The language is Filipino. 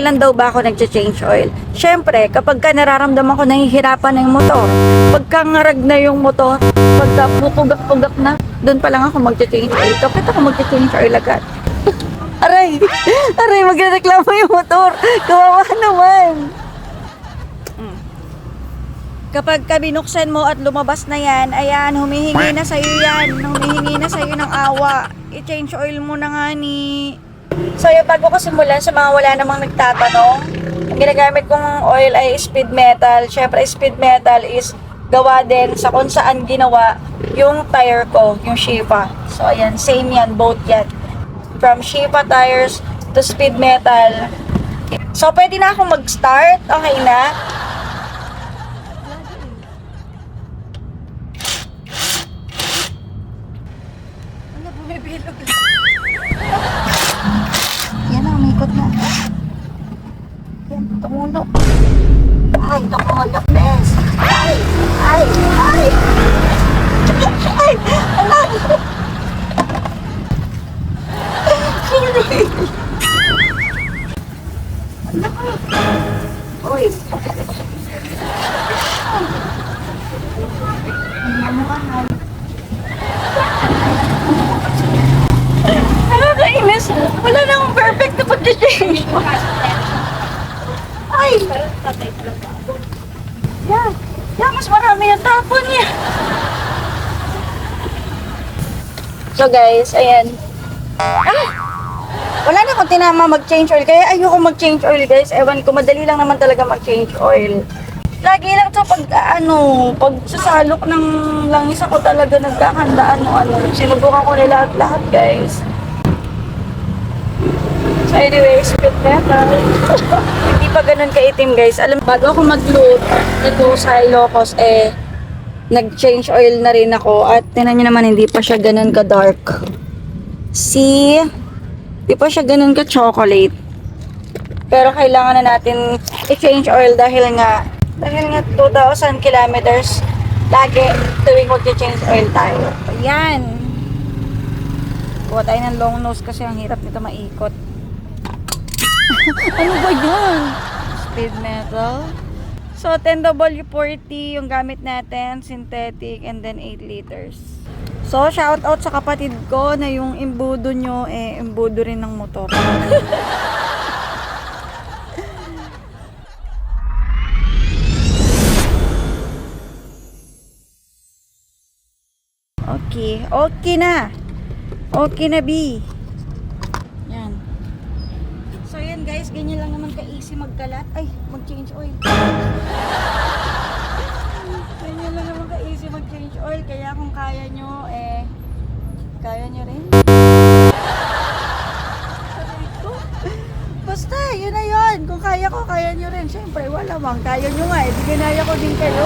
kailan daw ba ako nag-change oil? Syempre, kapag ka nararamdaman ko nahihirapan na yung motor, pagka ngarag na yung motor, pagka pupugak-pugak na, doon pa lang ako mag-change oil. Kapit ako mag-change oil agad. Aray! Aray, magreklamo yung motor. Kawawa naman. Kapag ka binuksan mo at lumabas na yan, ayan, humihingi na sa'yo yan. Humihingi na sa'yo ng awa. I-change oil mo na nga ni. So, yung bago ko simulan, sa mga wala namang nagtatanong, ang ginagamit kong oil ay speed metal. Siyempre, speed metal is gawa din sa kung saan ginawa yung tire ko, yung Shifa. So, ayan, same yan, both yan. From Shifa tires to speed metal. So, pwede na akong mag-start. Okay na. Ano, bumibilog na. Yan na, umikot na. Yan, tumulo. Ay, tumulo, bes. Ay, ay, ay. Ay, alam. Uy. Nakakainis. Wala na akong perfect na pag-change. Ay. Yan. Yan, mas marami yung tapon niya. So guys, ayan. Wala na akong tinama mag-change oil. Kaya ayoko mag-change oil, guys. Ewan ko, madali lang naman talaga mag-change oil. Lagi lang sa pag sasalok ng langis ako talaga nagkakandaan sinubukan ko na lahat, guys. So anyway, speed metal. Hindi pa ganun kaitim, guys. Alam, bago ako mag-load ito sa Ilocos, nag-change oil na rin ako. At tinan nyo naman, hindi pa siya ganun ka-dark. See? Di pa siya ganun ka-chocolate. Pero kailangan na natin i-change oil dahil nga 2,000 kilometers lagi tuwing mag-change oil tayo. Ayan. Kuha tayo ng long nose kasi ang hirap nito maikot. Ano ba yan? Speed metal. So, 10W40 yung gamit natin. Synthetic and then 8 liters. So, shout out sa kapatid ko na yung imbudo nyo, imbudo rin ng motor. Okay. Okay na. Okay na, B. Yan. So, yan guys. Ganyan lang naman ka-easy magkalat. Ay, mag-change oil. Ganyan lang naman ka-easy mag-change oil. Kaya kung kaya nyo, kaya nyo rin. Basta, yun na yun. Kung kaya ko, kaya nyo rin. Siyempre, wala mang. Kaya nyo nga. Di ginaya ko din kayo.